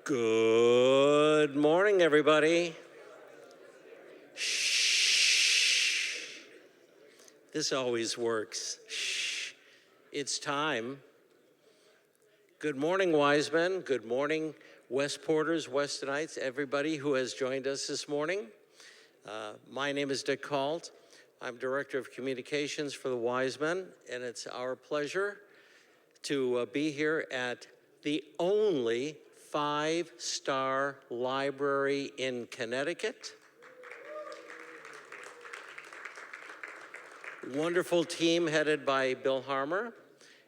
Good morning, everybody. Shh. This always works. Shh. It's time. Good morning, wise men. Good morning, Westporters, Westonites, everybody who has joined us this morning. My name is Dick Kalt. I'm Director of Communications for the Wise Men, and it's our pleasure to be here at the only 5-star library in Connecticut. Wonderful team headed by Bill Harmer,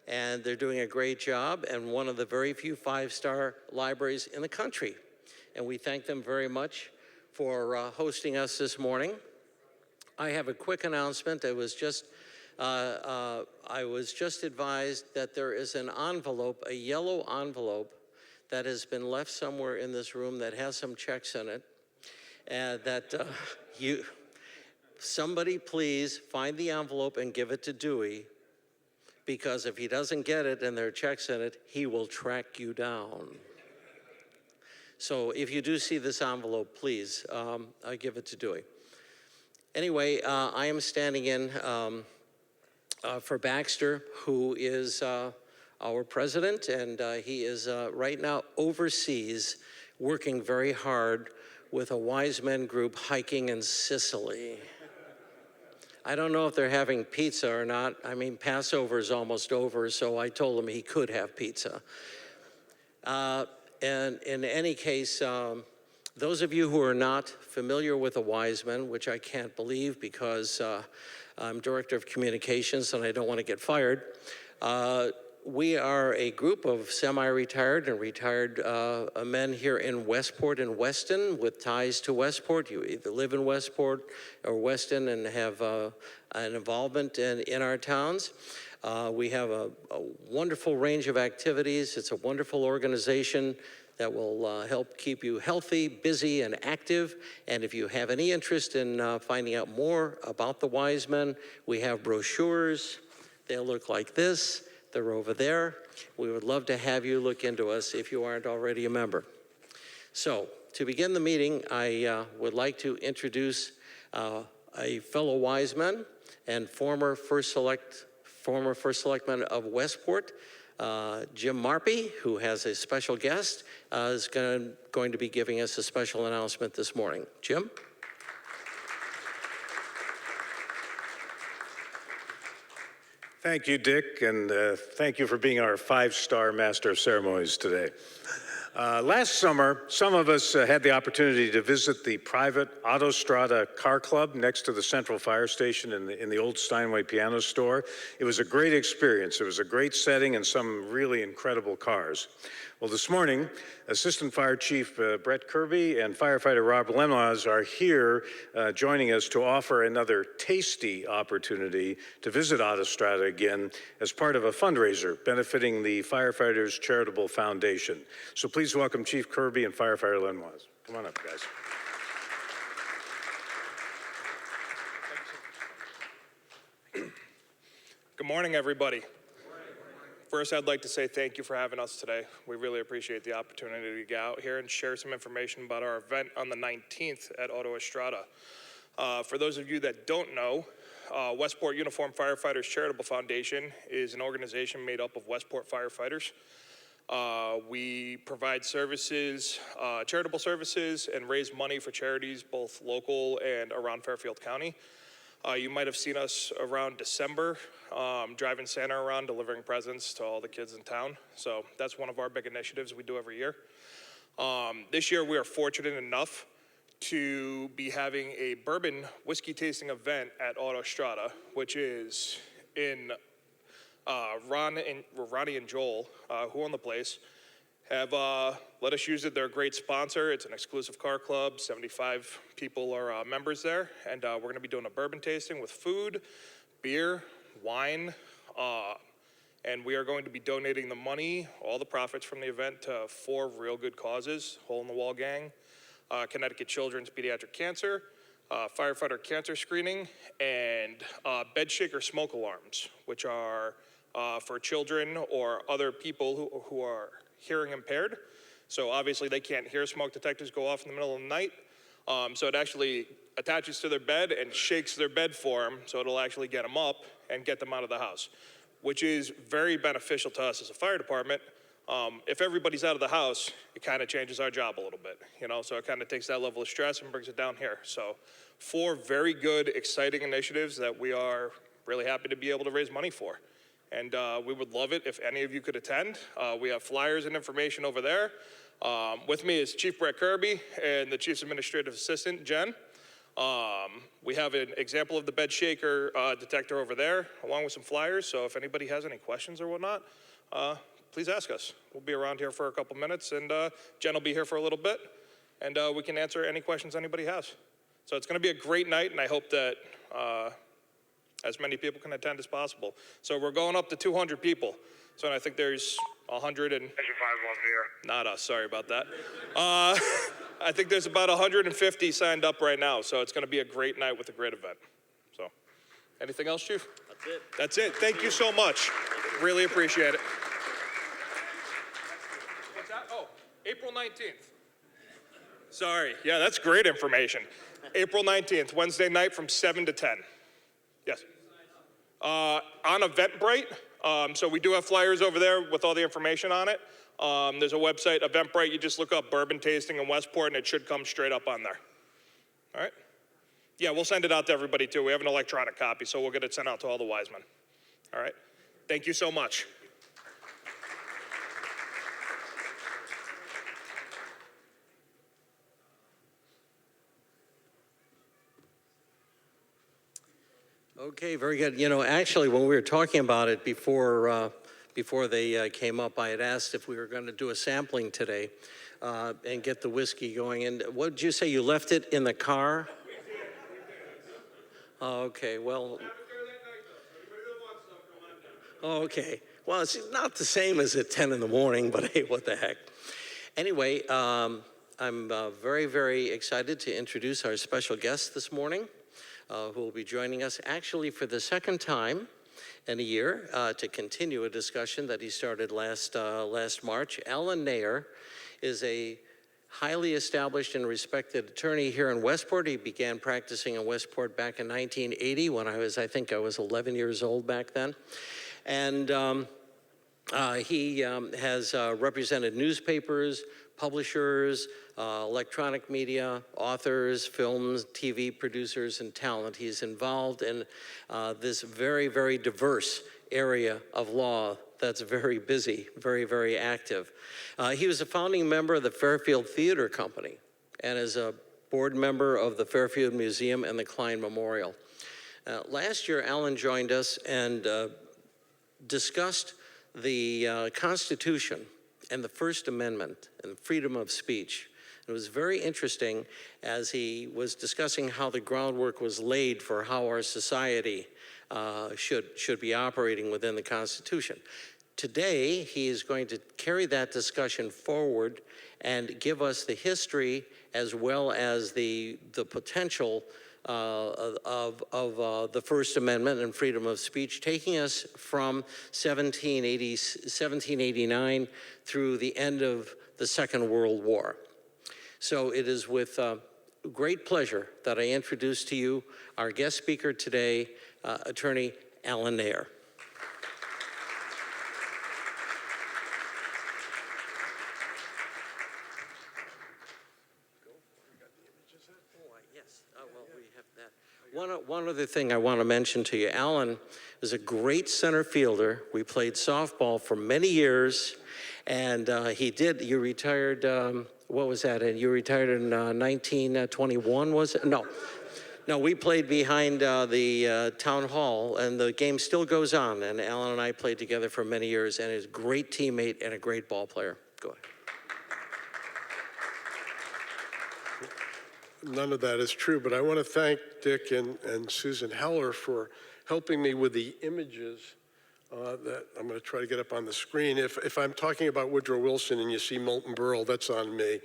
and they're doing a great job, and one of the very few 5-star libraries in the country. And we thank them very much for hosting us this morning. I have a quick announcement. I was just advised that there is an envelope, a yellow envelope, that has been left somewhere in this room that has some checks in it, and that somebody please find the envelope and give it to Dewey, because if he doesn't get it and there are checks in it, he will track you down. So if you do see this envelope, please give it to Dewey. Anyway, I am standing in for Baxter, who is our president, and he is right now overseas working very hard with a wise men group hiking in Sicily. I don't know if they're having pizza or not. I mean, Passover is almost over, so I told him he could have pizza. And in any case, those of you who are not familiar with the wise men, which I can't believe because I'm Director of Communications and I don't want to get fired, we are a group of semi-retired and retired men here in Westport and Weston with ties to Westport. You either live in Westport or Weston and have an involvement in our towns. We have a wonderful range of activities. It's a wonderful organization that will help keep you healthy, busy, and active. And if you have any interest in finding out more about the wise men, we have brochures. They'll look like this. They're over there. We would love to have you look into us if you aren't already a member. So to begin the meeting, I would like to introduce a fellow wise man and former first selectman of Westport, Jim Marpy, who has a special guest, is going to be giving us a special announcement this morning. Jim? Thank you, Dick, and thank you for being our 5-star Master of Ceremonies today. Last summer, some of us had the opportunity to visit the private Autostrada car club next to the Central Fire Station in the old Steinway piano store. It was a great experience. It was a great setting and some really incredible cars. Well, this morning, Assistant Fire Chief Brett Kirby and Firefighter Rob Lemaz are here joining us to offer another tasty opportunity to visit Autostrada again as part of a fundraiser benefiting the Firefighters Charitable Foundation. So please welcome Chief Kirby and Firefighter Lemaz. Come on up, guys. Good morning, everybody. First, I'd like to say thank you for having us today. We really appreciate the opportunity to get out here and share some information about our event on the 19th at Autostrada. For those of you that don't know, Westport Uniformed Firefighters Charitable Foundation is an organization made up of Westport firefighters. We provide services, charitable services, and raise money for charities both local and around Fairfield County. You might have seen us around December, driving Santa around, delivering presents to all the kids in town. So that's one of our big initiatives we do every year. This year we are fortunate enough to be having a bourbon whiskey tasting event at Autostrada, which is in Ronnie and Joel, who own the place, have let us use it. They're a great sponsor. It's an exclusive car club. 75 people are members there. And we're going to be doing a bourbon tasting with food, beer, wine. And we are going to be donating the money, all the profits from the event, to 4 real good causes: Hole in the Wall Gang, Connecticut Children's Pediatric Cancer, Firefighter Cancer Screening, and Bed Shaker Smoke Alarms, which are for children or other people who are hearing impaired So obviously they can't hear smoke detectors go off in the middle of the night. So it actually attaches to their bed and shakes their bed for them, so it'll actually get them up and get them out of the house, which is very beneficial to us as a fire department. If everybody's out of the house, it kind of changes our job a little bit, you know, so it kind of takes that level of stress and brings it down here. So 4 very good, exciting initiatives that we are really happy to be able to raise money for. And we would love it if any of you could attend. We have flyers and information over there. With me is Chief Brett Kirby and the Chief's Administrative Assistant, Jen. We have an example of the bed shaker detector over there, along with some flyers. So if anybody has any questions or whatnot, please ask us. We'll be around here for a couple minutes, and Jen will be here for a little bit, and we can answer any questions anybody has. So it's going to be a great night, and I hope that as many people can attend as possible. So we're going up to 200 people. So I think there's 100 and... Not us, sorry about that. I think there's about 150 signed up right now, so it's going to be a great night with a great event. So, anything else, Chief? That's it. That's it. Thank you so much. Really appreciate it. What's that? Oh, April 19th. Sorry. Yeah, that's great information. April 19th, Wednesday night from 7 to 10. Yes. On Eventbrite. So we do have flyers over there with all the information on it. There's a website, Eventbrite. You just look up bourbon tasting in Westport, and it should come straight up on there. All right? Yeah, we'll send it out to everybody, too. We have an electronic copy, so we'll get it sent out to all the wise men. All right? Thank you so much. Okay, very good. You know, actually, when we were talking about it before they came up, I had asked if we were going to do a sampling today and get the whiskey going. And what did you say? You left it in the car? Oh, okay, well. Oh, okay. Well, it's not the same as at 10 in the morning, but hey, what the heck. Anyway, I'm very, very excited to introduce our special guest this morning, who will be joining us actually for the second time in a year to continue a discussion that he started last March. Alan Neigher is a highly established and respected attorney here in Westport. He began practicing in Westport back in 1980 when I think I was 11 years old back then. And he has represented newspapers, publishers, electronic media, authors, films, TV producers, and talent. He's involved in this very, very diverse area of law that's very busy, very, very active. He was a founding member of the Fairfield Theater Company and is a board member of the Fairfield Museum and the Klein Memorial. Last year, Alan joined us and discussed the Constitution and the First Amendment and freedom of speech. It was very interesting as he was discussing how the groundwork was laid for how our society should be operating within the Constitution. Today, he is going to carry that discussion forward and give us the history as well as the potential of the First Amendment and freedom of speech, taking us from 1789 through the end of the Second World War. So it is with great pleasure that I introduce to you our guest speaker today, Attorney Alan Neigher. One other thing I want to mention to you, Alan is a great center fielder. We played softball for many years, and you retired, what was that? And you retired in 1921, was it? No, we played behind the town hall, and the game still goes on, and Alan and I played together for many years, and he's a great teammate and a great ball player. Go ahead. None of that is true, but I want to thank Dick and Susan Heller for helping me with the images that I'm going to try to get up on the screen. If I'm talking about Woodrow Wilson and you see Molten Burl, that's on me.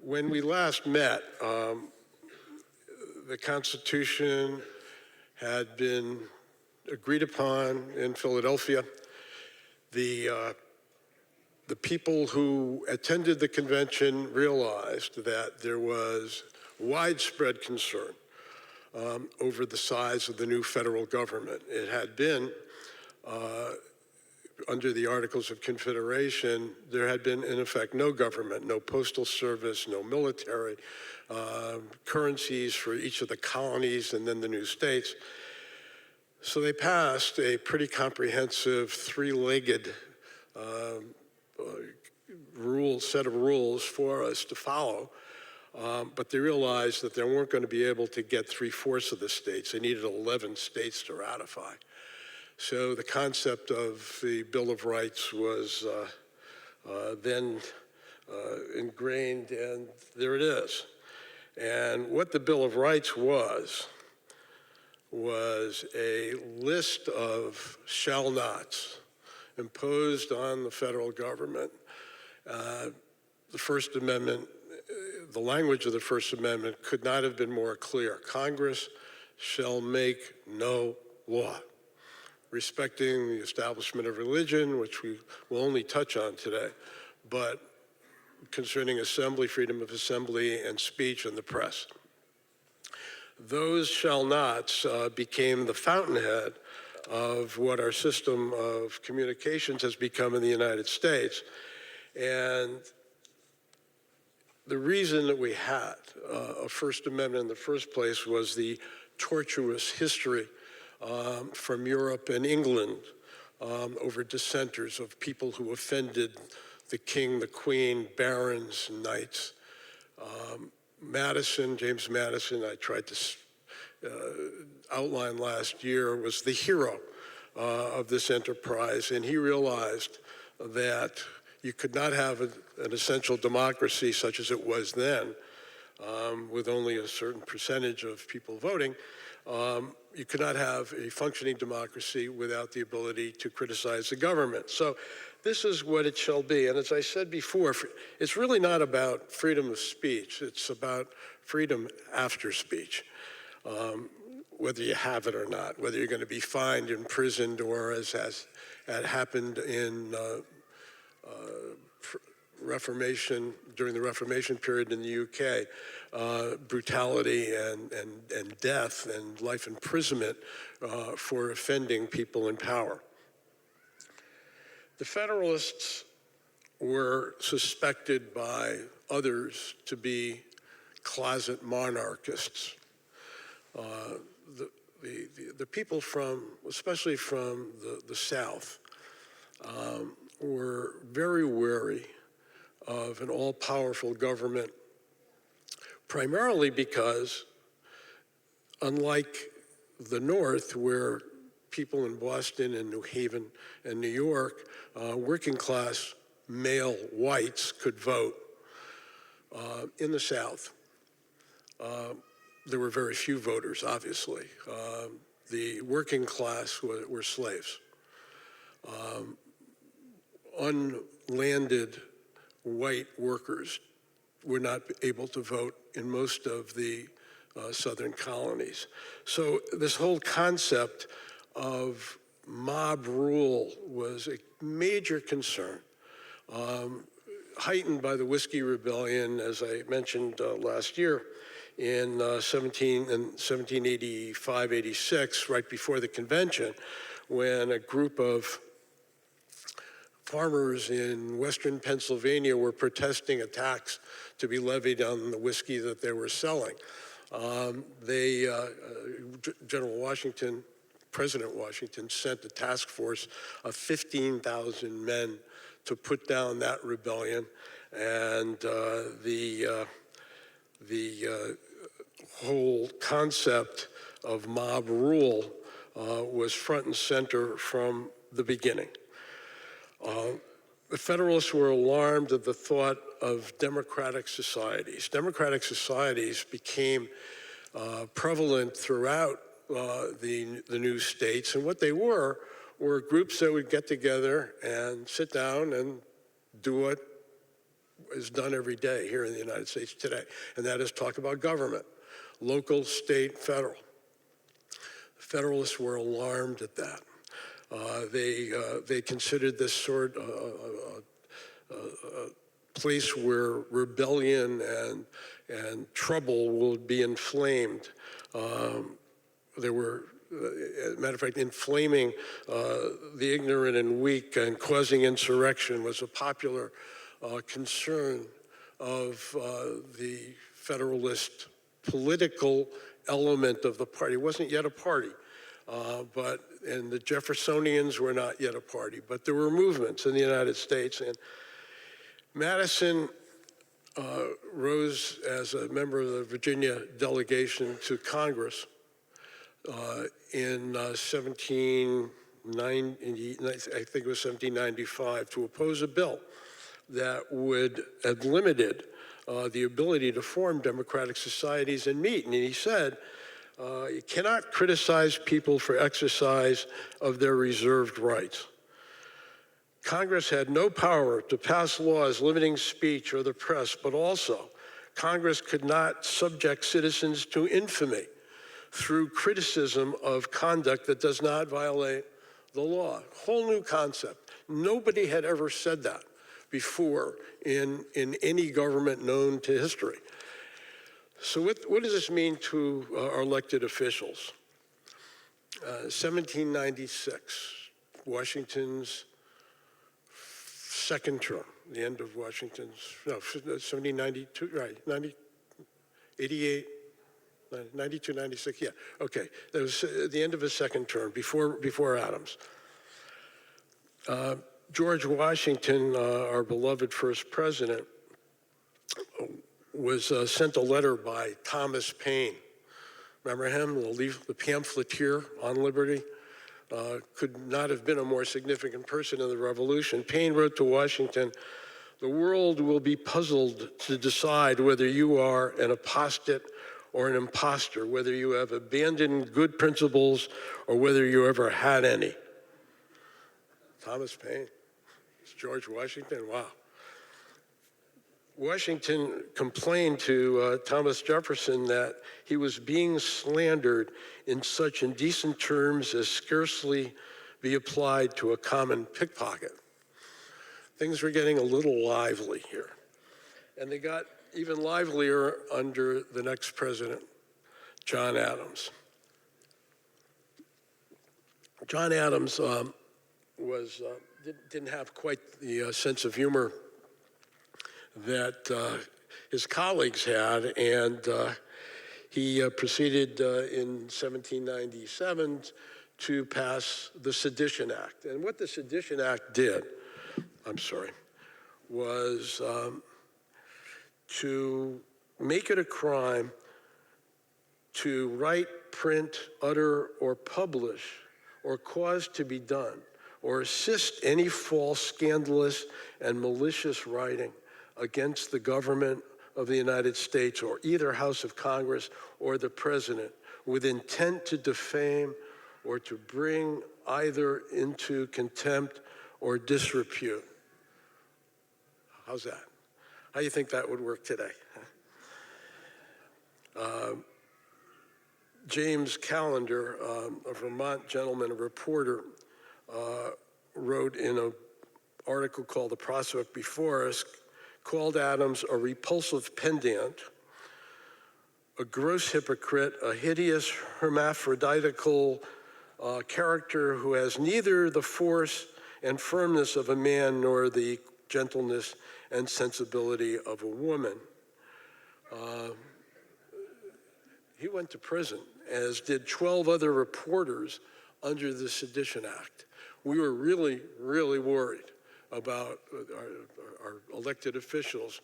When we last met, the Constitution had been agreed upon in Philadelphia. The people who attended the convention realized that there was widespread concern over the size of the new federal government. It had been, under the Articles of Confederation, there had been, in effect, no government, no postal service, no military, currencies for each of the colonies and then the new states. So they passed a pretty comprehensive three-legged set of rules for us to follow. But they realized that they weren't going to be able to get 3/4 of the states. They needed 11 states to ratify. So the concept of the Bill of Rights was then ingrained, and there it is. And what the Bill of Rights was a list of shall nots imposed on the federal government. The First Amendment, the language of the First Amendment could not have been more clear. Congress shall make no law respecting the establishment of religion, which we will only touch on today, but concerning assembly, freedom of assembly, and speech and the press. Those shall nots became the fountainhead of what our system of communications has become in the United States. And the reason that we had a First Amendment in the first place was the tortuous history from Europe and England over dissenters, of people who offended the king, the queen, barons, knights. James Madison, I tried to outline last year, was the hero of this enterprise, and he realized that you could not have an essential democracy such as it was then, with only a certain percentage of people voting. You could not have a functioning democracy without the ability to criticize the government. So this is what it shall be. And as I said before, it's really not about freedom of speech. It's about freedom after speech, whether you have it or not, whether you're going to be fined, imprisoned, or as had happened in Reformation, during the Reformation period in the UK, brutality and death and life imprisonment for offending people in power. The Federalists were suspected by others to be closet monarchists. The people especially from the South, were very wary of an all-powerful government, primarily because, unlike the North, where people in Boston and New Haven and New York, working class male whites could vote, in the South, there were very few voters, obviously. The working class were slaves. Unlanded white workers were not able to vote in most of the southern colonies. So this whole concept of mob rule was a major concern, heightened by the Whiskey Rebellion, as I mentioned last year, in 1785-86, right before the convention, when a group of farmers in western Pennsylvania were protesting a tax to be levied on the whiskey that they were selling. President Washington sent a task force of 15,000 men to put down that rebellion, and the whole concept of mob rule was front and center from the beginning. The Federalists were alarmed at the thought of democratic societies. Democratic societies became prevalent throughout the new states, and what they were groups that would get together and sit down and do what is done every day here in the United States today, and that is talk about government, local, state, federal. The Federalists were alarmed at that. They considered this sort place where rebellion and trouble would be inflamed. There were, as a matter of fact, inflaming the ignorant and weak and causing insurrection was a popular concern of the Federalist political element of the party. It wasn't yet a party, and the Jeffersonians were not yet a party, but there were movements in the United States, and Madison rose as a member of the Virginia delegation to Congress in 1795 to oppose a bill that would have limited the ability to form democratic societies and meet. And he said, you cannot criticize people for exercise of their reserved rights. Congress had no power to pass laws limiting speech or the press, but also Congress could not subject citizens to infamy through criticism of conduct that does not violate the law. Whole new concept. Nobody had ever said that before in any government known to history. So what does this mean to our elected officials? 1796, Washington's second term, the end of Washington's, no, 1792, right, 88, 92, 96, yeah, okay. That was the end of his second term, before Adams. George Washington, our beloved first president, was sent a letter by Thomas Paine. Remember him, the pamphleteer on liberty? Could not have been a more significant person in the Revolution. Paine wrote to Washington, "The world will be puzzled to decide whether you are an apostate or an impostor, whether you have abandoned good principles or whether you ever had any." Thomas Paine. It's George Washington, wow. Washington complained to Thomas Jefferson that he was being slandered in such indecent terms as scarcely be applied to a common pickpocket. Things were getting a little lively here. And they got even livelier under the next president, John Adams. John Adams didn't have quite the sense of humor that his colleagues had, and he proceeded in 1797 to pass the Sedition Act. And what the Sedition Act did, was to make it a crime to write, print, utter, or publish, or cause to be done, or assist any false, scandalous, and malicious writing against the government of the United States or either House of Congress or the President with intent to defame or to bring either into contempt or disrepute. How's that? How do you think that would work today? James Callender, a Vermont gentleman, a reporter, wrote in an article called "The Prospect Before Us," called Adams a repulsive pedant, a gross hypocrite, a hideous hermaphroditical character who has neither the force and firmness of a man nor the gentleness and sensibility of a woman. He went to prison, as did 12 other reporters under the Sedition Act. We were really, really worried about our elected officials,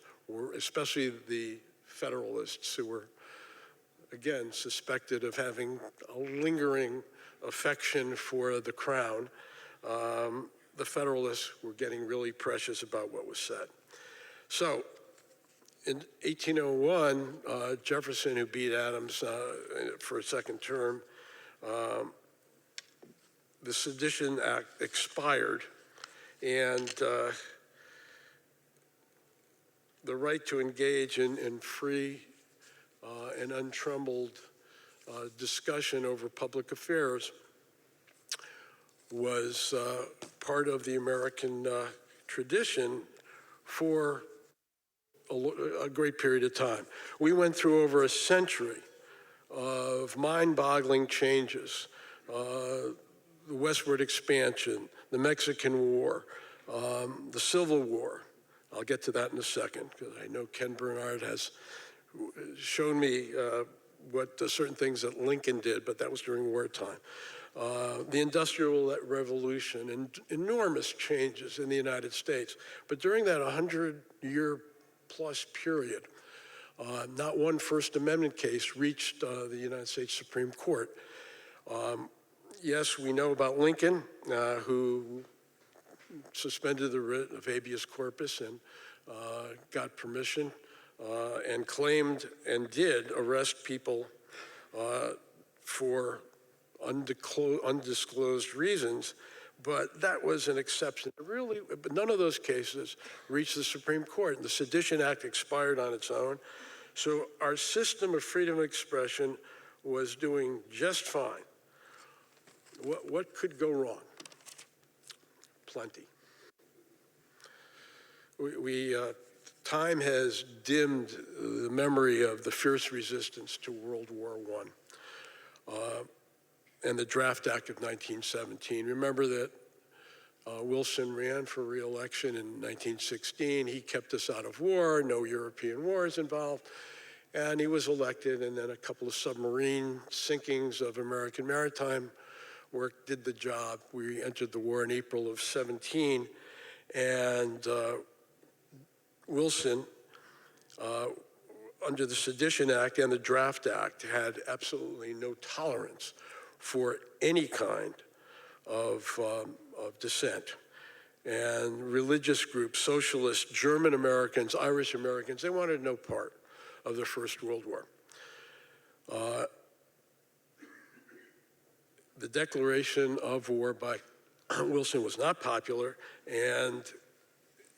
especially the Federalists, who were, again, suspected of having a lingering affection for the crown. The Federalists were getting really precious about what was said. So in 1801, Jefferson, who beat Adams for a second term, the Sedition Act expired, and the right to engage in free and untroubled discussion over public affairs was part of the American tradition for a great period of time. We went through over a century of mind-boggling changes. The westward expansion, the Mexican War, the Civil War. I'll get to that in a second, because I know Ken Bernard has shown me what certain things that Lincoln did, but that was during wartime. The Industrial Revolution and enormous changes in the United States. But during that 100-year plus period, not one First Amendment case reached the United States Supreme Court. Yes, we know about Lincoln, who suspended the writ of habeas corpus and got permission and claimed and did arrest people for undisclosed reasons, but that was an exception. Really, but none of those cases reached the Supreme Court. The Sedition Act expired on its own. So our system of freedom of expression was doing just fine. What could go wrong? Plenty. Time has dimmed the memory of the fierce resistance to World War I and the Draft Act of 1917. Remember that Wilson ran for re-election in 1916. He kept us out of war, no European wars involved, and he was elected, and then a couple of submarine sinkings of American maritime work did the job. We entered the war in April of 17, and Wilson, under the Sedition Act and the Draft Act, had absolutely no tolerance for any kind of dissent. And religious groups, socialists, German Americans, Irish Americans, they wanted no part of the First World War. The declaration of war by Wilson was not popular, and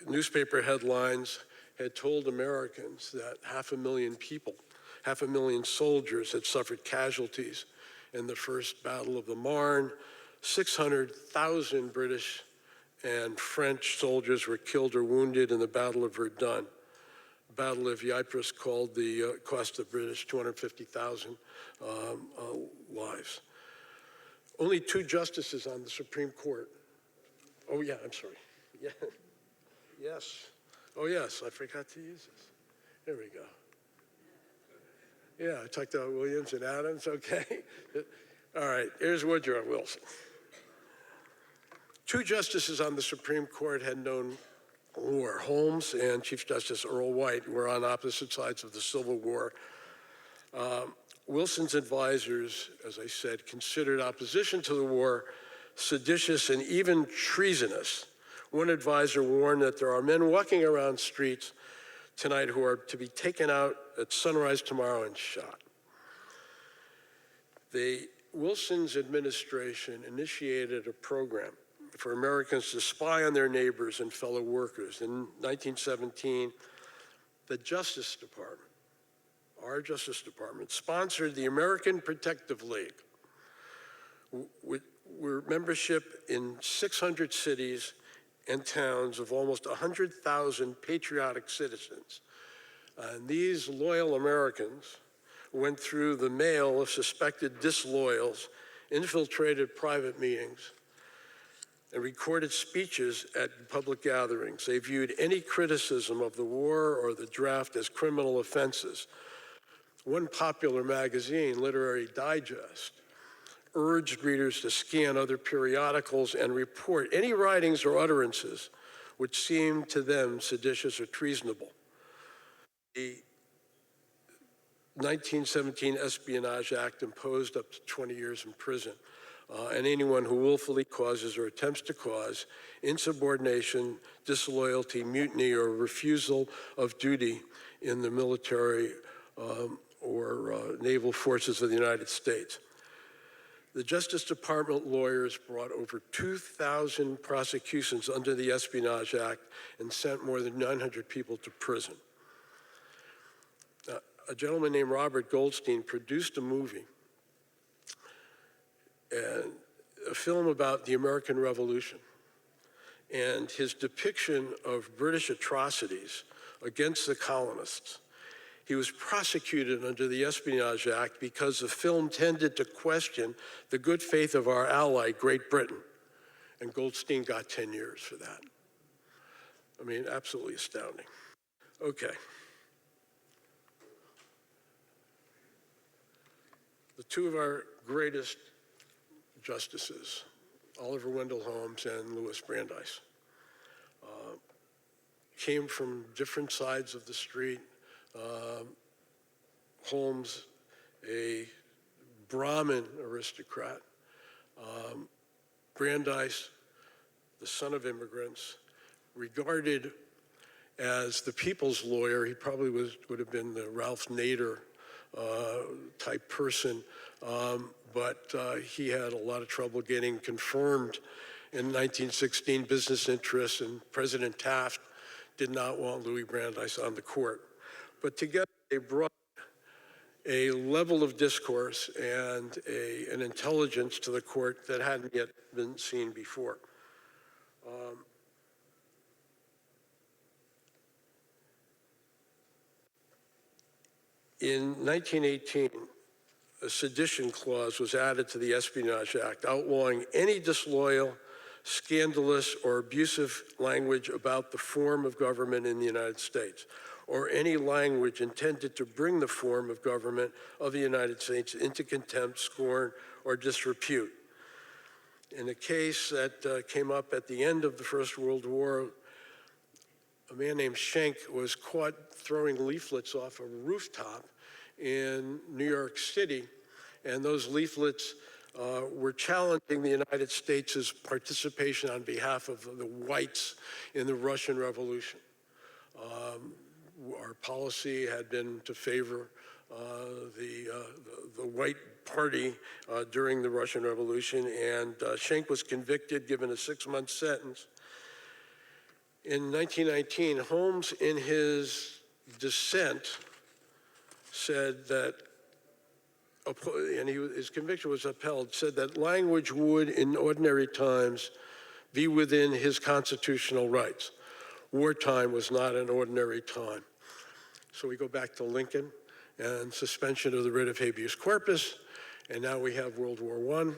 newspaper headlines had told Americans that 500,000 people, 500,000 soldiers had suffered casualties in the First Battle of the Marne. 600,000 British and French soldiers were killed or wounded in the Battle of Verdun. The Battle of Ypres cost the British 250,000 lives. Only 2 justices on the Supreme Court. Oh yeah, I'm sorry. Yeah. Yes. Oh yes, I forgot to use this. There we go. Yeah, I talked about Williams and Adams, okay. All right, here's Woodrow Wilson. 2 justices on the Supreme Court had known war. Holmes and Chief Justice Earl White were on opposite sides of the Civil War. Wilson's advisors, as I said, considered opposition to the war seditious and even treasonous. One advisor warned that there are men walking around streets tonight who are to be taken out at sunrise tomorrow and shot. Wilson's administration initiated a program for Americans to spy on their neighbors and fellow workers. In 1917, the Justice Department, our Justice Department, sponsored the American Protective League, with membership in 600 cities and towns of almost 100,000 patriotic citizens. And these loyal Americans went through the mail of suspected disloyals, infiltrated private meetings, and recorded speeches at public gatherings. They viewed any criticism of the war or the draft as criminal offenses. One popular magazine, Literary Digest, urged readers to scan other periodicals and report any writings or utterances which seemed to them seditious or treasonable. The 1917 Espionage Act imposed up to 20 years in prison, and anyone who willfully causes or attempts to cause insubordination, disloyalty, mutiny, or refusal of duty in the military or naval forces of the United States. The Justice Department lawyers brought over 2,000 prosecutions under the Espionage Act and sent more than 900 people to prison. A gentleman named Robert Goldstein produced a movie, and a film about the American Revolution and his depiction of British atrocities against the colonists. He was prosecuted under the Espionage Act because the film tended to question the good faith of our ally, Great Britain. And Goldstein got 10 years for that. I mean, absolutely astounding. Okay. The two of our greatest justices, Oliver Wendell Holmes and Louis Brandeis, came from different sides of the street. Holmes, a Brahmin aristocrat. Brandeis, the son of immigrants, regarded as the people's lawyer. He probably would have been the Ralph Nader type person, but he had a lot of trouble getting confirmed in 1916 business interests, and President Taft did not want Louis Brandeis on the court. But together they brought a level of discourse and an intelligence to the court that hadn't yet been seen before. In 1918, a sedition clause was added to the Espionage Act, outlawing any disloyal, scandalous, or abusive language about the form of government in the United States, or any language intended to bring the form of government of the United States into contempt, scorn, or disrepute. In a case that came up at the end of the First World War, a man named Schenck was caught throwing leaflets off a rooftop in New York City, and those leaflets were challenging the United States' participation on behalf of the whites in the Russian Revolution. Our policy had been to favor the white party during the Russian Revolution, and Schenck was convicted, given a 6-month sentence. In 1919, Holmes, in his dissent, said that, and his conviction was upheld, said that language would, in ordinary times, be within his constitutional rights. Wartime was not an ordinary time. So we go back to Lincoln and suspension of the writ of habeas corpus, and now we have World War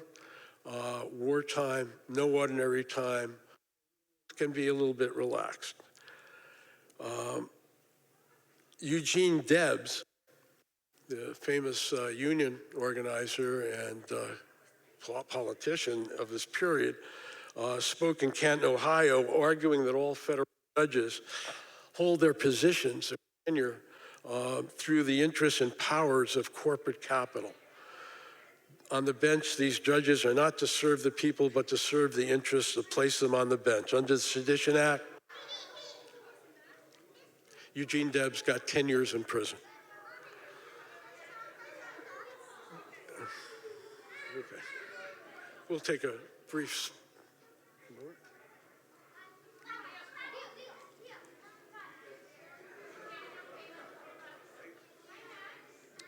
I. Wartime, no ordinary time, can be a little bit relaxed. Eugene Debs, the famous union organizer and politician of this period, spoke in Canton, Ohio, arguing that all federal judges hold their positions of tenure through the interests and powers of corporate capital. On the bench, these judges are not to serve the people, but to serve the interests that place them on the bench. Under the Sedition Act, Eugene Debs got 10 years in prison. Okay. We'll take a brief moment.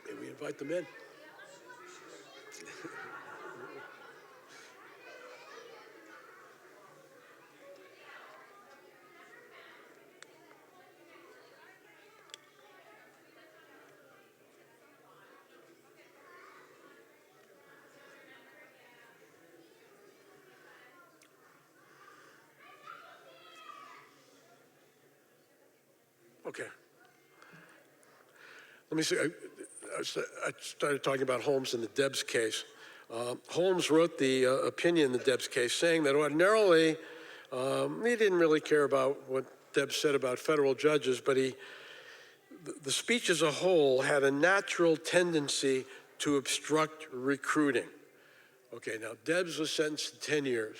May we invite them in? Okay. Let me see. I started talking about Holmes in the Debs case. Holmes wrote the opinion in the Debs case, saying that ordinarily he didn't really care about what Debs said about federal judges, but the speech as a whole had a natural tendency to obstruct recruiting. Okay, now Debs was sentenced to 10 years.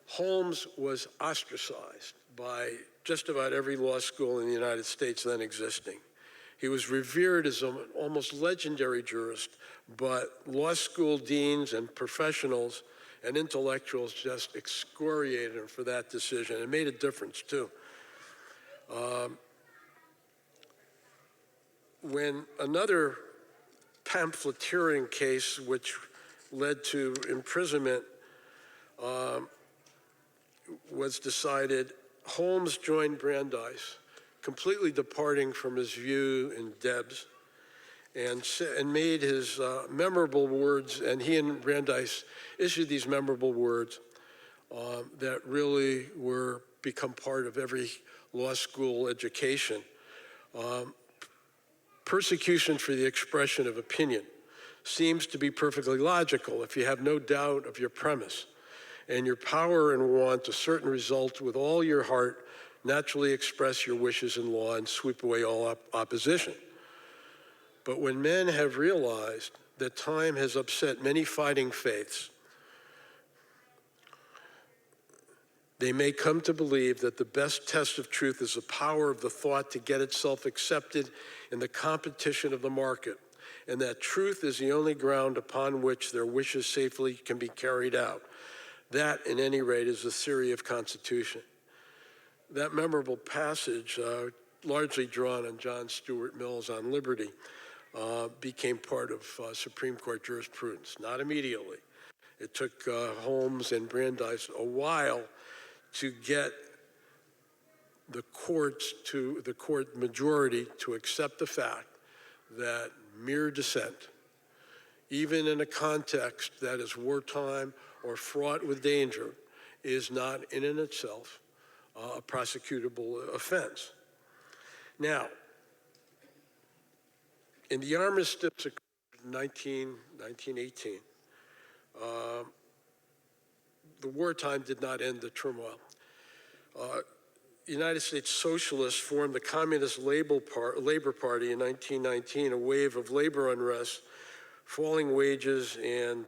Holmes was ostracized by just about every law school in the United States then existing. He was revered as an almost legendary jurist, but law school deans and professionals and intellectuals just excoriated him for that decision. It made a difference, too. When another pamphleteering case, which led to imprisonment was decided, Holmes joined Brandeis, completely departing from his view in Debs, and made his memorable words, and he and Brandeis issued these memorable words that really become part of every law school education. Persecution for the expression of opinion seems to be perfectly logical if you have no doubt of your premise, and your power and want a certain result with all your heart, naturally express your wishes in law and sweep away all opposition. But when men have realized that time has upset many fighting faiths, they may come to believe that the best test of truth is the power of the thought to get itself accepted in the competition of the market, and that truth is the only ground upon which their wishes safely can be carried out. That, at any rate, is the theory of constitution. That memorable passage, largely drawn on John Stuart Mill's On Liberty, became part of Supreme Court jurisprudence, not immediately. It took Holmes and Brandeis a while to get the court majority to accept the fact that mere dissent, even in a context that is wartime or fraught with danger, is not in and itself a prosecutable offense. Now, in the armistice of 1918, the wartime did not end the turmoil. The United States Socialists formed the Communist Labor Party in 1919, a wave of labor unrest, falling wages, and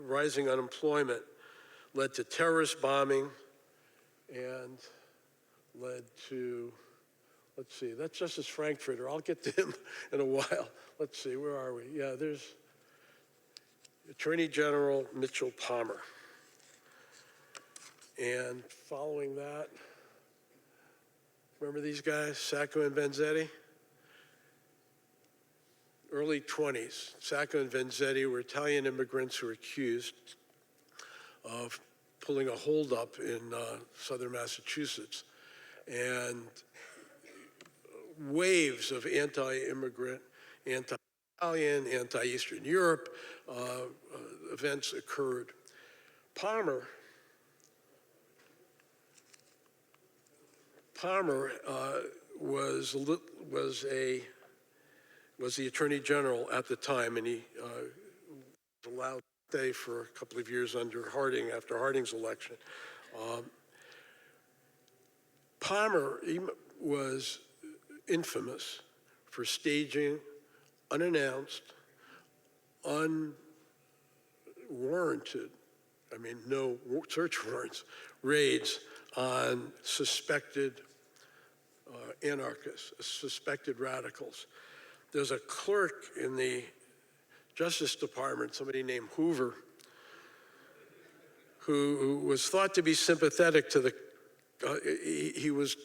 rising unemployment led to terrorist bombing and led to, let's see, that's Justice Frankfurter. I'll get to him in a while. Let's see, where are we? Yeah, there's Attorney General Mitchell Palmer. And following that, remember these guys, Sacco and Vanzetti? Early 20s, Sacco and Vanzetti were Italian immigrants who were accused of pulling a holdup in southern Massachusetts. And waves of anti-immigrant, anti-Italian, anti-Eastern Europe events occurred. Palmer was the Attorney General at the time, and he was allowed to stay for a couple of years under Harding after Harding's election. Palmer was infamous for staging unannounced, unwarranted, no search warrants, raids on suspected anarchists, suspected radicals. There's a clerk in the Justice Department, somebody named Hoover, who was thought to be sympathetic to he was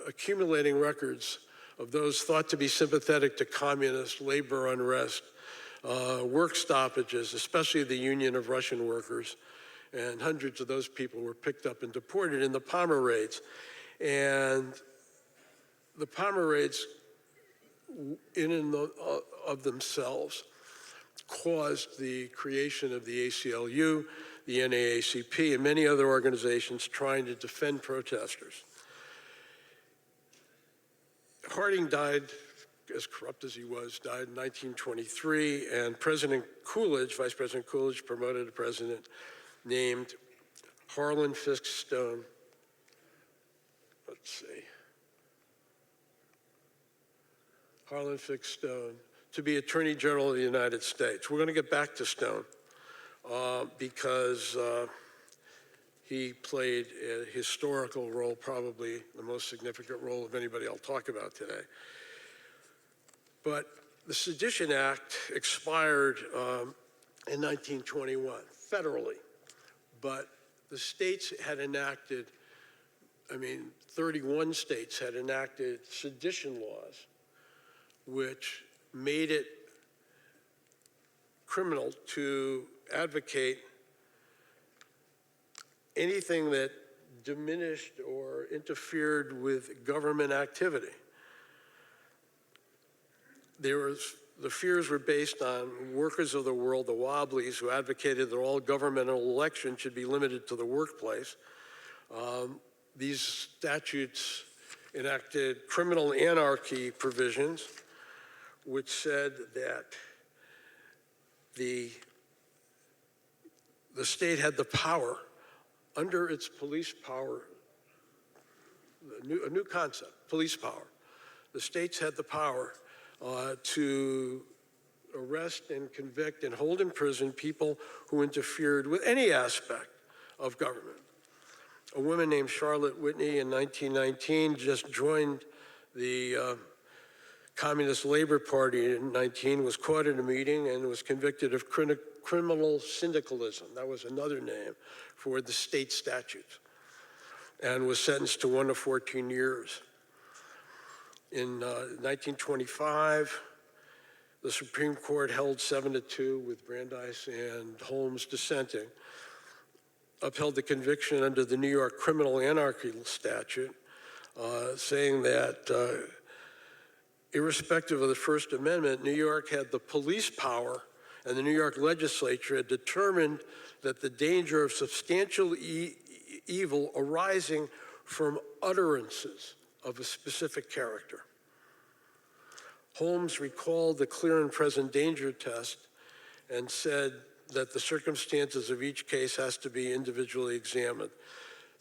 accumulating records of those thought to be sympathetic to communist labor unrest, work stoppages, especially the Union of Russian Workers, and hundreds of those people were picked up and deported in the Palmer raids. And the Palmer raids, in and of themselves, caused the creation of the ACLU, the NAACP, and many other organizations trying to defend protesters. Harding died, as corrupt as he was, died in 1923, and President Coolidge, Vice President Coolidge, promoted a president named Harlan Fiske Stone. Let's see. Harlan Fiske Stone to be Attorney General of the United States. We're going to get back to Stone because he played a historical role, probably the most significant role of anybody I'll talk about today. But the Sedition Act expired in 1921, federally, but the states had enacted, 31 states had enacted sedition laws, which made it criminal to advocate anything that diminished or interfered with government activity. The fears were based on workers of the world, the Wobblies, who advocated that all governmental elections should be limited to the workplace. These statutes enacted criminal anarchy provisions, which said that the state had the power, under its police power, a new concept, police power. The states had the power to arrest and convict and hold in prison people who interfered with any aspect of government. A woman named Charlotte Whitney in 1919 just joined the Communist Labor Party in 19, was caught in a meeting and was convicted of criminal syndicalism. That was another name for the state statutes, and was sentenced to 1 to 14 years. In 1925, the Supreme Court held 7-2 with Brandeis and Holmes dissenting, upheld the conviction under the New York criminal anarchy statute, saying that irrespective of the First Amendment, New York had the police power, and the New York legislature had determined that the danger of substantial evil arising from utterances of a specific character. Holmes recalled the clear and present danger test and said that the circumstances of each case has to be individually examined.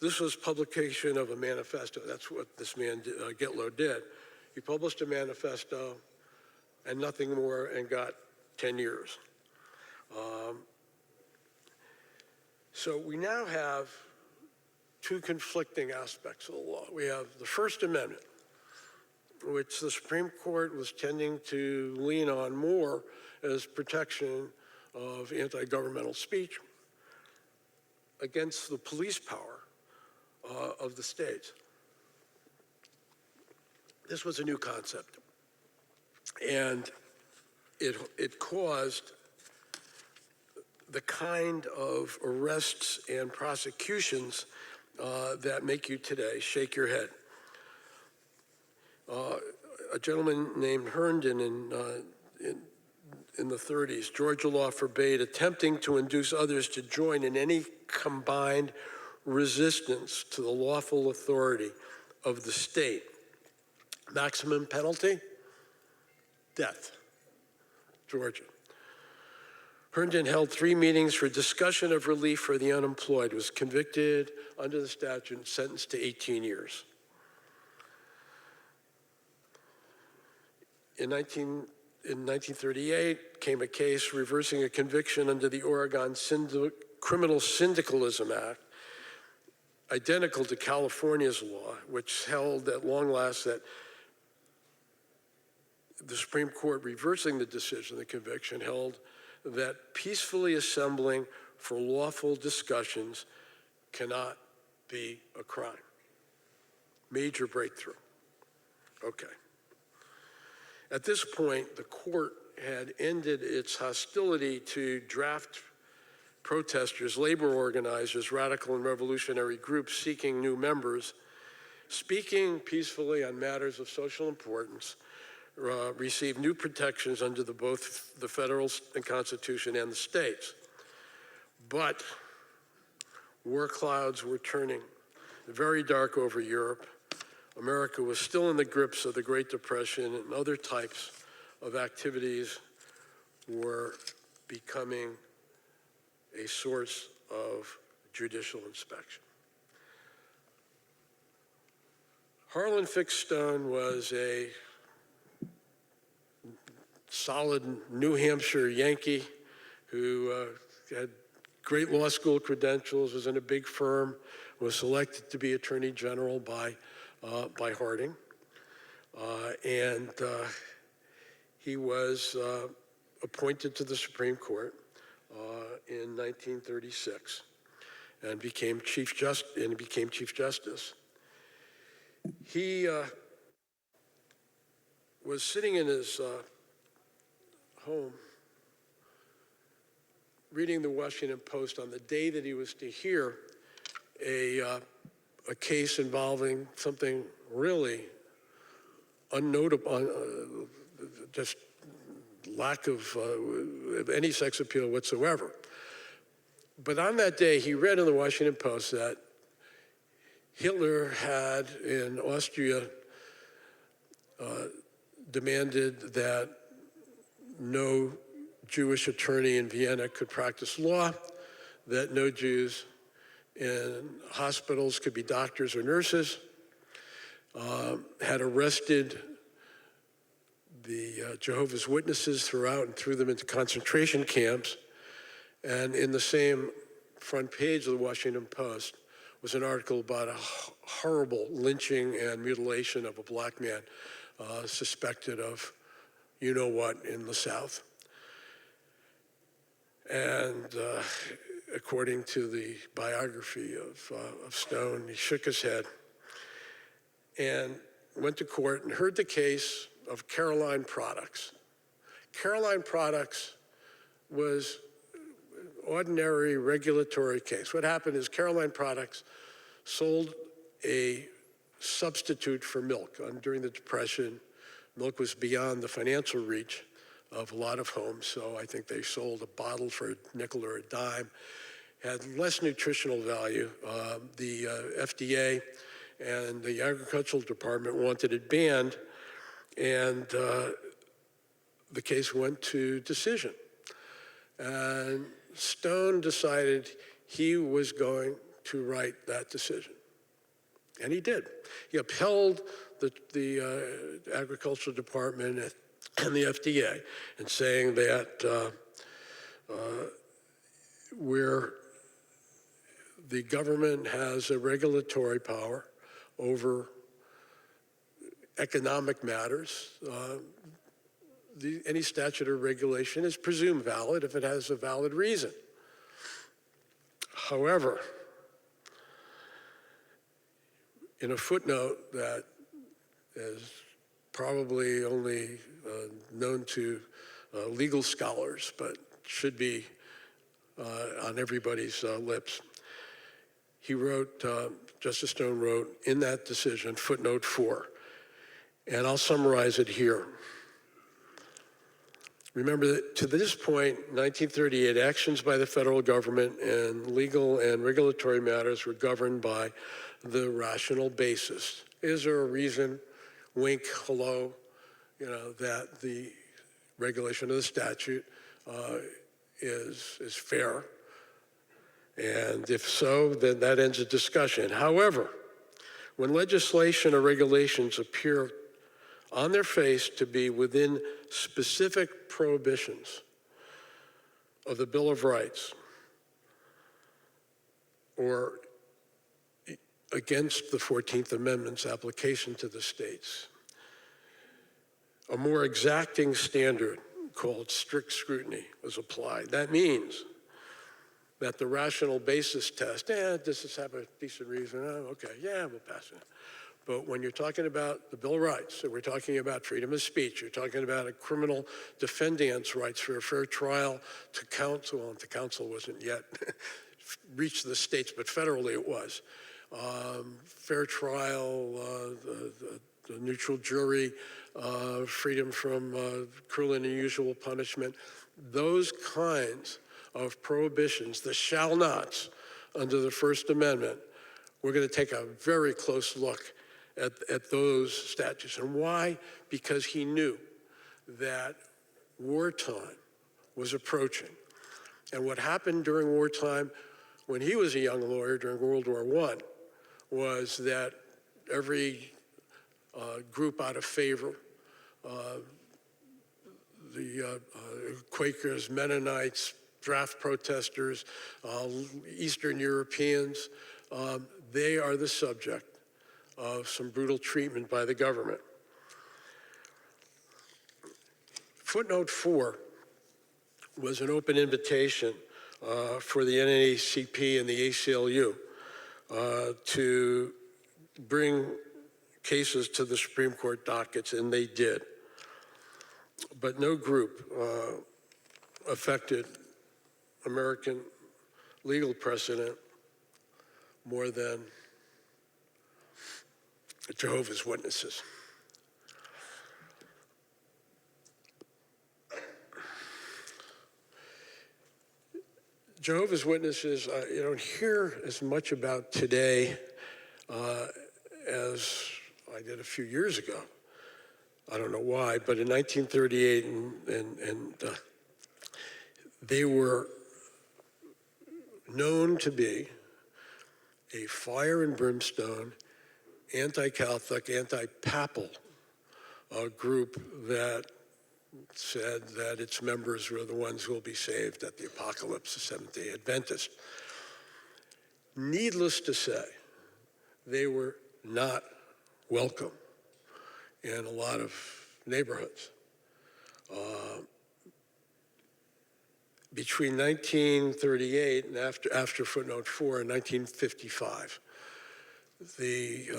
This was publication of a manifesto. That's what this man, Gitlow, did. He published a manifesto and nothing more, and got 10 years. So we now have two conflicting aspects of the law. We have the First Amendment, which the Supreme Court was tending to lean on more as protection of anti-governmental speech against the police power of the states. This was a new concept, and it caused the kind of arrests and prosecutions that make you today shake your head. A gentleman named Herndon in the 30s, Georgia law forbade attempting to induce others to join in any combined resistance to the lawful authority of the state. Maximum penalty? Death. Georgia. Herndon held 3 meetings for discussion of relief for the unemployed, was convicted under the statute and sentenced to 18 years. In 1938 came a case reversing a conviction under the Oregon Criminal Syndicalism Act, identical to California's law, which held at long last that the Supreme Court, reversing the decision, the conviction, held that peacefully assembling for lawful discussions cannot be a crime. Major breakthrough. Okay. At this point, the court had ended its hostility to draft protesters, labor organizers, radical and revolutionary groups seeking new members, speaking peacefully on matters of social importance, received new protections under both the federal Constitution and the states. But war clouds were turning very dark over Europe. America was still in the grips of the Great Depression, and other types of activities were becoming a source of judicial inspection. Harlan Fickstone was a solid New Hampshire Yankee who had great law school credentials, was in a big firm, was selected to be Attorney General by Harding. He was appointed to the Supreme Court in 1936 and became Chief Justice. He was sitting in his home reading the Washington Post on the day that he was to hear a case involving something really unnotable, just lack of any sex appeal whatsoever. But on that day, he read in the Washington Post that Hitler had in Austria demanded that no Jewish attorney in Vienna could practice law, that no Jews in hospitals could be doctors or nurses, had arrested the Jehovah's Witnesses throughout and threw them into concentration camps. And in the same front page of the Washington Post was an article about a horrible lynching and mutilation of a black man suspected of you-know-what in the South. And according to the biography of Stone, he shook his head and went to court and heard the case of Caroline Products. Caroline Products was an ordinary regulatory case. What happened is Caroline Products sold a substitute for milk. During the Depression, milk was beyond the financial reach of a lot of homes, so I think they sold a bottle for a nickel or a dime. Had less nutritional value. The FDA and the Agricultural Department wanted it banned, and the case went to decision. And Stone decided he was going to write that decision. And he did. He upheld the Agricultural Department and the FDA in saying that where the government has a regulatory power over economic matters, any statute or regulation is presumed valid if it has a valid reason. However, in a footnote that is probably only known to legal scholars, but should be on everybody's lips, he wrote, Justice Stone wrote in that decision, footnote 4, and I'll summarize it here. Remember that to this point, 1938, actions by the federal government in legal and regulatory matters were governed by the rational basis. Is there a reason, wink, hello, that the regulation of the statute is fair? And if so, then that ends a discussion. However, when legislation or regulations appear on their face to be within specific prohibitions of the Bill of Rights or against the 14th Amendment's application to the states, a more exacting standard called strict scrutiny was applied. That means that the rational basis test, does this have a decent reason? Oh, okay, yeah, we'll pass it. But when you're talking about the Bill of Rights, and we're talking about freedom of speech, you're talking about a criminal defendant's rights for a fair trial to counsel, well, the counsel wasn't yet reached the states, but federally it was. Fair trial, the neutral jury, freedom from cruel and unusual punishment, those kinds of prohibitions, the shall nots under the First Amendment, we're going to take a very close look at those statutes. And why? Because he knew that wartime was approaching. And what happened during wartime when he was a young lawyer during World War I was that every group out of favor, the Quakers, Mennonites, draft protesters, Eastern Europeans, they are the subject of some brutal treatment by the government. Footnote 4 was an open invitation for the NAACP and the ACLU to bring cases to the Supreme Court dockets, and they did. But no group affected American legal precedent more than Jehovah's Witnesses. Jehovah's Witnesses, you don't hear as much about today as I did a few years ago. I don't know why, but in 1938, they were known to be a fire and brimstone, anti-Catholic, anti-papal group that said that its members were the ones who will be saved at the apocalypse, the Seventh-day Adventist. Needless to say, they were not welcome in a lot of neighborhoods. Between 1938 and after footnote 4 in 1955, the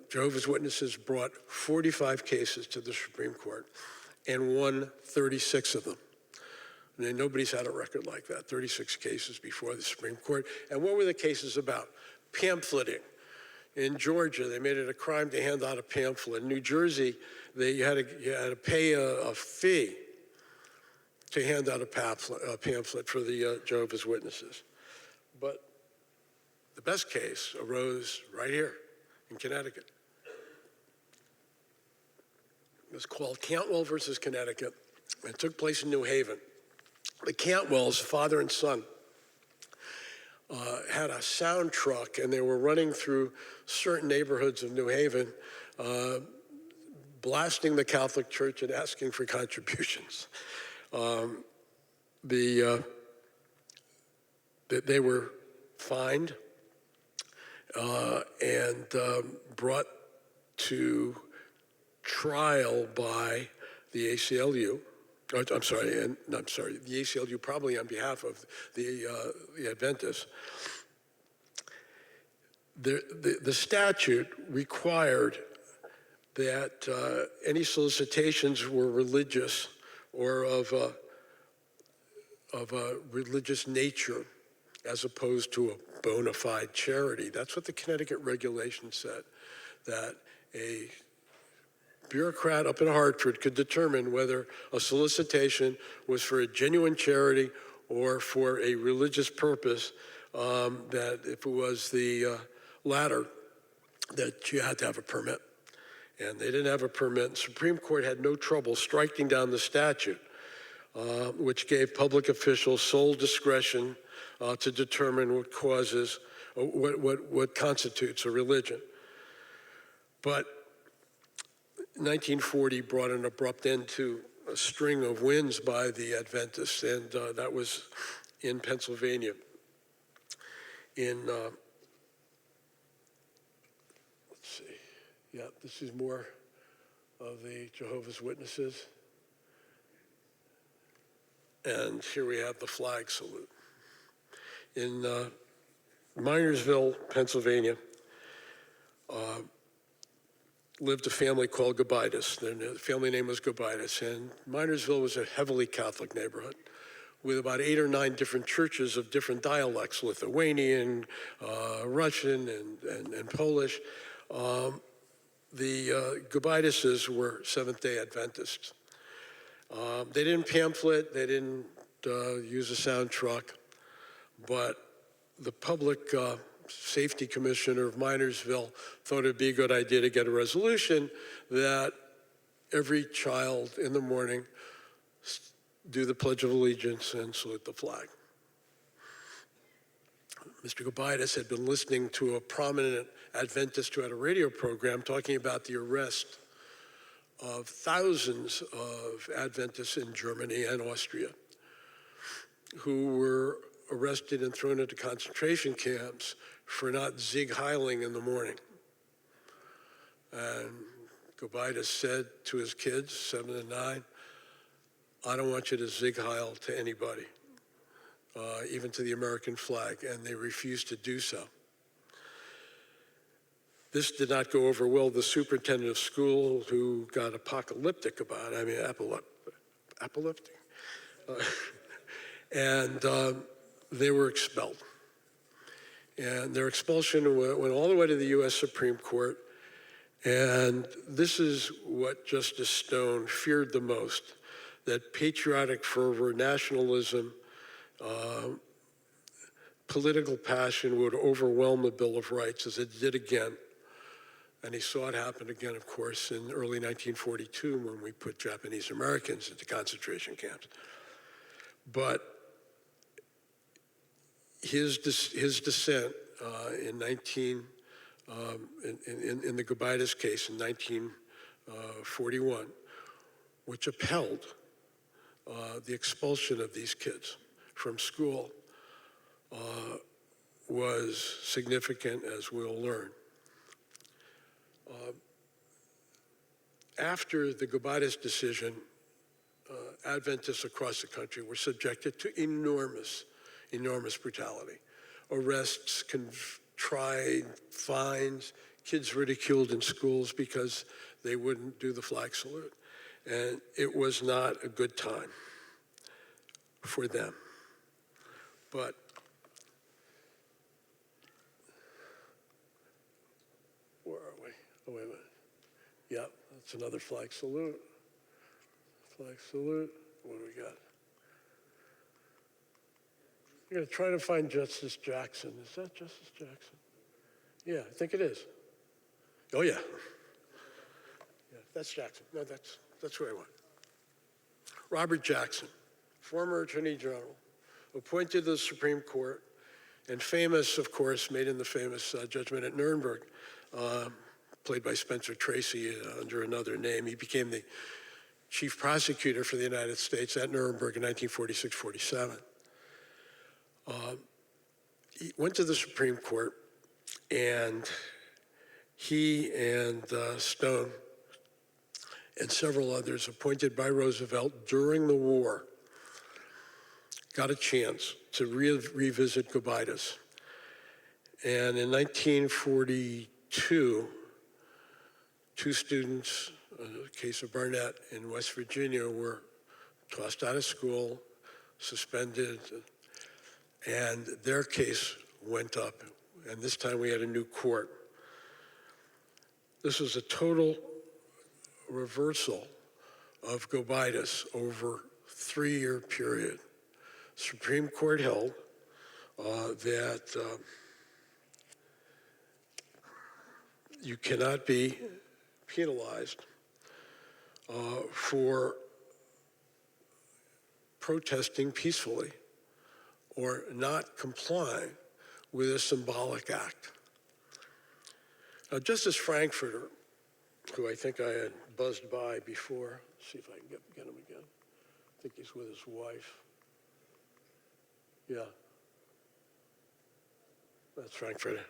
Jehovah's Witnesses brought 45 cases to the Supreme Court and won 36 of them. I mean, nobody's had a record like that, 36 cases before the Supreme Court. And what were the cases about? Pamphleting. In Georgia, they made it a crime to hand out a pamphlet. In New Jersey, you had to pay a fee to hand out a pamphlet for the Jehovah's Witnesses. But the best case arose right here in Connecticut. It was called Cantwell versus Connecticut. It took place in New Haven. The Cantwells, father and son, had a sound truck, and they were running through certain neighborhoods of New Haven, blasting the Catholic Church and asking for contributions. They were fined and brought to trial by the ACLU. The ACLU probably on behalf of the Adventists. The statute required that any solicitations were religious or of a religious nature as opposed to a bona fide charity. That's what the Connecticut regulation said, that a bureaucrat up in Hartford could determine whether a solicitation was for a genuine charity or for a religious purpose, that if it was the latter, that you had to have a permit. And they didn't have a permit. The Supreme Court had no trouble striking down the statute, which gave public officials sole discretion to determine what causes, what constitutes a religion. But 1940 brought an abrupt end to a string of wins by the Adventists, and that was in Pennsylvania. In, let's see, yeah, this is more of the Jehovah's Witnesses. And here we have the flag salute. In Minersville, Pennsylvania, lived a family called Gobitis. Their family name was Gobitis, and Minersville was a heavily Catholic neighborhood with about 8 or 9 different churches of different dialects, Lithuanian, Russian, and Polish. The Gobitises were Seventh-day Adventists. They didn't pamphlet, they didn't use a sound truck, but the public safety commissioner of Minersville thought it'd be a good idea to get a resolution that every child in the morning do the Pledge of Allegiance and salute the flag. Mr. Gobitis had been listening to a prominent Adventist who had a radio program talking about the arrest of thousands of Adventists in Germany and Austria who were arrested and thrown into concentration camps for not Zig Heiling in the morning. And Gobitis said to his kids, 7 and 9, I don't want you to Zig Heil to anybody, even to the American flag, and they refused to do so. This did not go over well with the superintendent of school, who got apocalyptic about it. I mean, epileptic. And they were expelled. And their expulsion went all the way to the U.S. Supreme Court. And this is what Justice Stone feared the most, that patriotic fervor, nationalism, political passion would overwhelm the Bill of Rights, as it did again. And he saw it happen again, of course, in early 1942 when we put Japanese Americans into concentration camps. But his dissent in the Gobaitis case in 1941, which upheld the expulsion of these kids from school, was significant, as we'll learn. After the Gobaitis decision, Adventists across the country were subjected to enormous brutality. Arrests, tried, fines, kids ridiculed in schools because they wouldn't do the flag salute. And it was not a good time for them. But where are we? Oh, wait a minute. Yep, that's another flag salute. Flag salute. What do we got? I'm going to try to find Justice Jackson. Is that Justice Jackson? Yeah, I think it is. Oh, yeah. Yeah, that's Jackson. No, that's who I want. Robert Jackson, former Attorney General, appointed to the Supreme Court, and famous, of course, made in the famous judgment at Nuremberg, played by Spencer Tracy under another name. He became the chief prosecutor for the United States at Nuremberg in 1946-47. He went to the Supreme Court, and he and Stone and several others appointed by Roosevelt during the war got a chance to revisit Gobaitis. And in 1942, two students, in the case of Barnett in West Virginia, were tossed out of school, suspended, and their case went up. And this time we had a new court. This was a total reversal of Gobaitis over a 3-year period. Supreme Court held that you cannot be penalized for protesting peacefully or not complying with a symbolic act. Now, Justice Frankfurter, who I think I had buzzed by before, see if I can get him again. I think he's with his wife. Yeah. That's Frankfurter.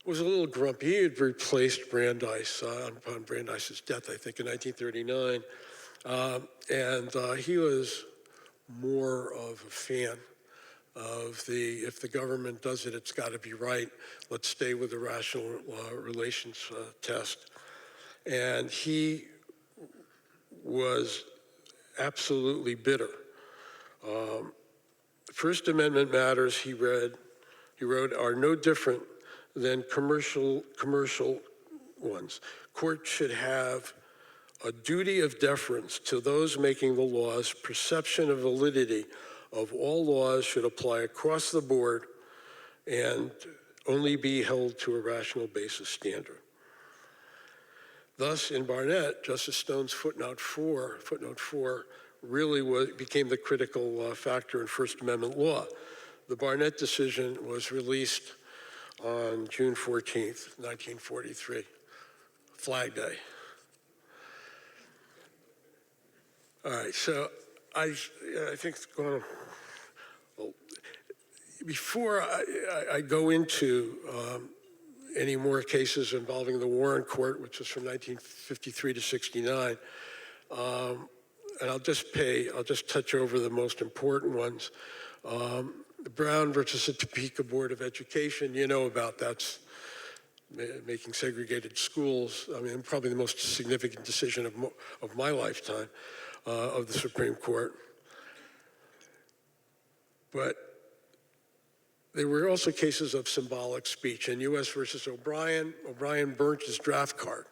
Was a little grumpy. He had replaced Brandeis upon Brandeis's death, I think, in 1939. And he was more of a fan of if the government does it, it's got to be right. Let's stay with the rational relations test. And he was absolutely bitter. First Amendment matters, he wrote, are no different than commercial ones. Courts should have a duty of deference to those making the laws. Perception of validity of all laws should apply across the board and only be held to a rational basis standard. Thus, in Barnett, Justice Stone's footnote 4 really became the critical factor in First Amendment law. The Barnett decision was released on June 14th, 1943, Flag Day. All right, so I think before I go into any more cases involving the Warren Court, which was from 1953 to 69, and I'll just touch over the most important ones. Brown versus the Topeka Board of Education, you know about that's making segregated schools. I mean, probably the most significant decision of my lifetime of the Supreme Court. But There were also cases of symbolic speech. In U.S. versus O'Brien, O'Brien burnt his draft card.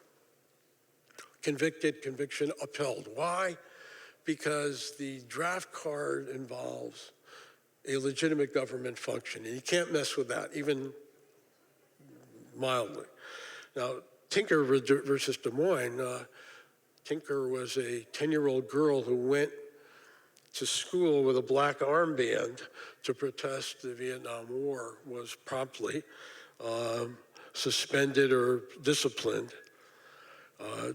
Convicted, conviction upheld. Why? Because the draft card involves a legitimate government function, and you can't mess with that, even mildly. Now, Tinker versus Des Moines, Tinker was a 10-year-old girl who went to school with a black armband to protest the Vietnam War, was promptly suspended or disciplined.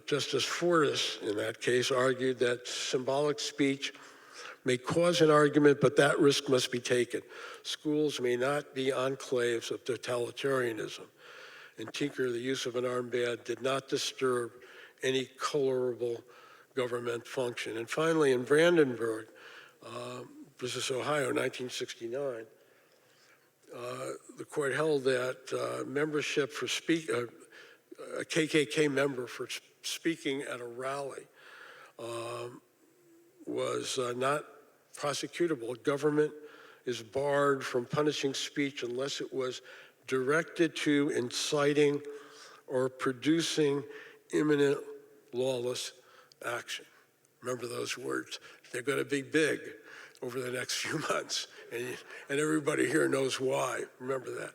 Justice Fortas, in that case, argued that symbolic speech may cause an argument, but that risk must be taken. Schools may not be enclaves of totalitarianism. In Tinker, the use of an armband did not disturb any colorable government function. And finally, in Brandenburg versus Ohio, 1969, the court held that membership for a KKK member for speaking at a rally was not prosecutable. Government is barred from punishing speech unless it was directed to, inciting, or producing imminent lawless action. Remember those words. They're going to be big over the next few months, and everybody here knows why. Remember that.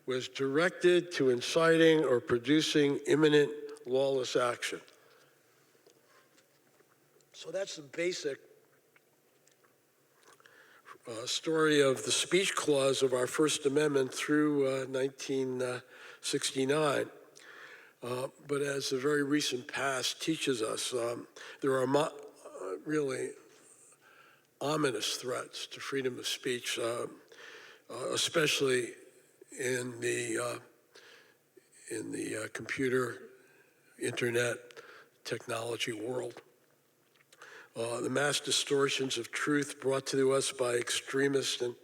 Was directed to inciting or producing imminent lawless action. So that's the basic story of the speech clause of our First Amendment through 1969. But as the very recent past teaches us, there are really ominous threats to freedom of speech, especially in the computer, internet, technology world. The mass distortions of truth brought to us by extremists and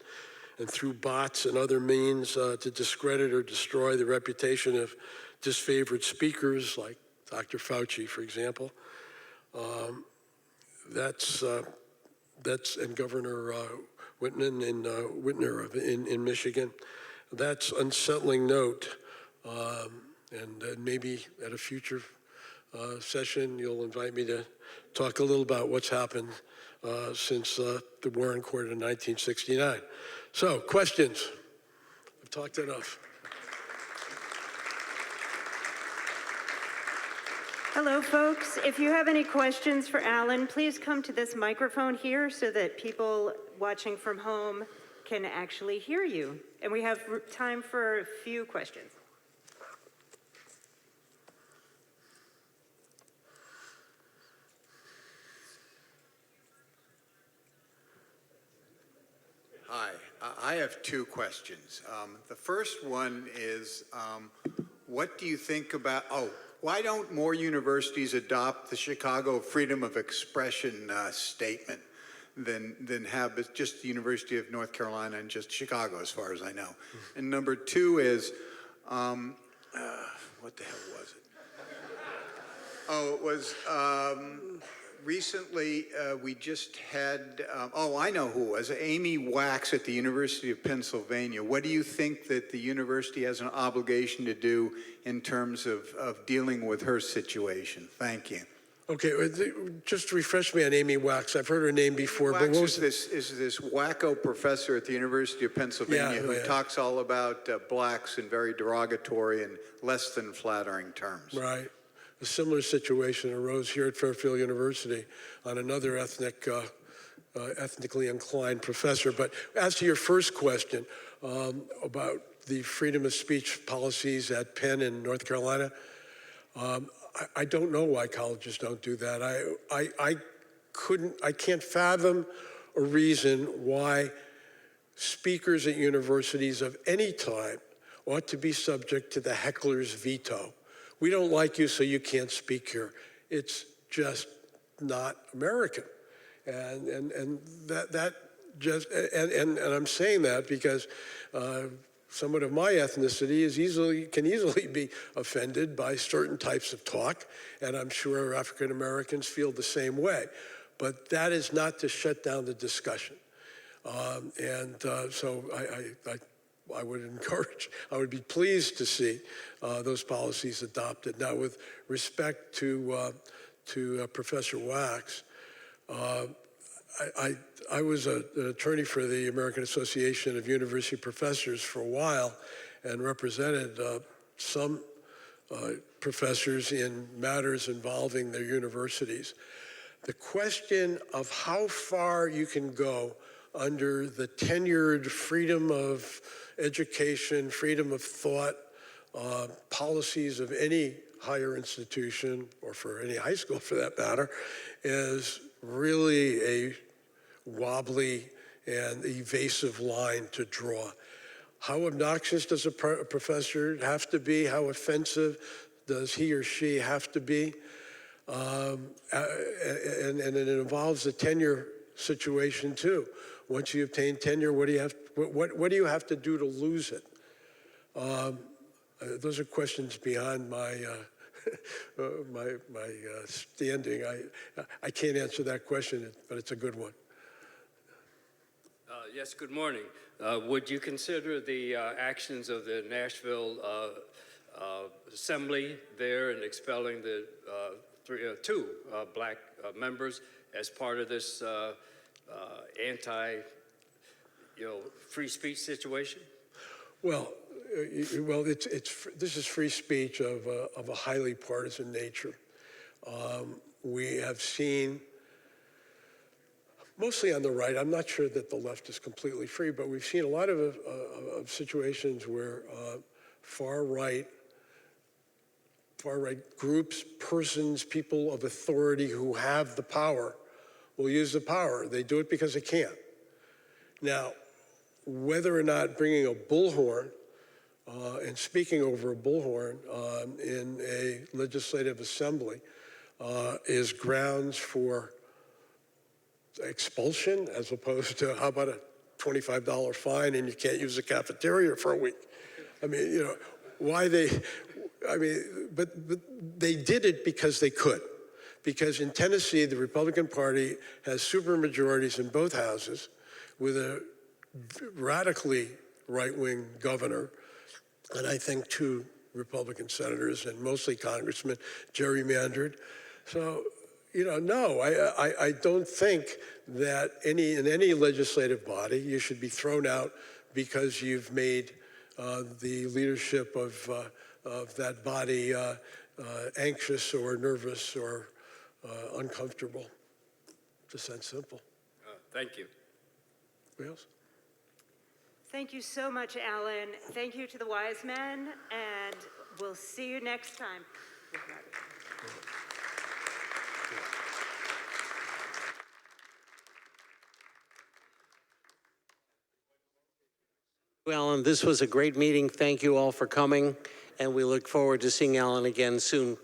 through bots and other means to discredit or destroy the reputation of disfavored speakers like Dr. Fauci, for example. And Governor Whitman and Whitner in Michigan. That's unsettling note, and maybe at a future session you'll invite me to talk a little about what's happened since the Warren Court in 1969. So, questions? I've talked enough. Hello, folks. If you have any questions for Alan, please come to this microphone here so that people watching from home can actually hear you. And we have time for a few questions. Hi, I have two questions. The first one is, what do you think about, why don't more universities adopt the Chicago Freedom of Expression statement than have just the University of North Carolina and just Chicago, as far as I know? And number two is, what the hell was it? Oh, it was, recently, we just had, I know who it was, Amy Wax at the University of Pennsylvania. What do you think that the university has an obligation to do in terms of dealing with her situation? Thank you. Okay, just refresh me on Amy Wax. I've heard her name before. Wax but what was is this wacko professor at the University of Pennsylvania who talks all about blacks in very derogatory and less than flattering terms. Right. A similar situation arose here at Fairfield University on another ethnically inclined professor. But as to your first question about the freedom of speech policies at Penn in North Carolina, I don't know why colleges don't do that. I can't fathom a reason why speakers at universities of any type ought to be subject to the heckler's veto. We don't like you, so you can't speak here. It's just not American, and I'm saying that because someone of my ethnicity can easily be offended by certain types of talk, and I'm sure African Americans feel the same way. But that is not to shut down the discussion, so I would encourage, I would be pleased to see those policies adopted. Now, with respect to Professor Wax, I was an attorney for the American Association of University Professors for a while and represented some professors in matters involving their universities. The question of how far you can go under the tenured freedom of education, freedom of thought, policies of any higher institution, or for any high school for that matter, is really a wobbly and evasive line to draw. How obnoxious does a professor have to be? How offensive does he or she have to be? And it involves a tenure situation too. Once you obtain tenure, what do you have to do to lose it? Those are questions beyond my my standing. I can't answer that question, but it's a good one. Yes, good morning. Would you consider the actions of the Nashville Assembly there in expelling the two black members as part of this free speech situation? Well, this is free speech of a highly partisan nature. We have seen, mostly on the right, I'm not sure that the left is completely free, but we've seen a lot of situations where far-right groups, persons, people of authority who have the power will use the power. They do it because they can. Now, whether or not bringing a bullhorn and speaking over a bullhorn in a legislative assembly is grounds for expulsion, as opposed to, how about a $25 fine and you can't use the cafeteria for a week? I mean, why but they did it because they could. Because in Tennessee, the Republican Party has supermajorities in both houses with a radically right-wing governor, and I think 2 Republican senators and mostly congressmen gerrymandered. So, no, I don't think that in any legislative body you should be thrown out because you've made the leadership of that body anxious or nervous or uncomfortable. Just that simple. Thank you. Anybody else? Thank you so much, Alan. Thank you to the wise men, and we'll see you next time. Alan, this was a great meeting. Thank you all for coming, and we look forward to seeing Alan again soon.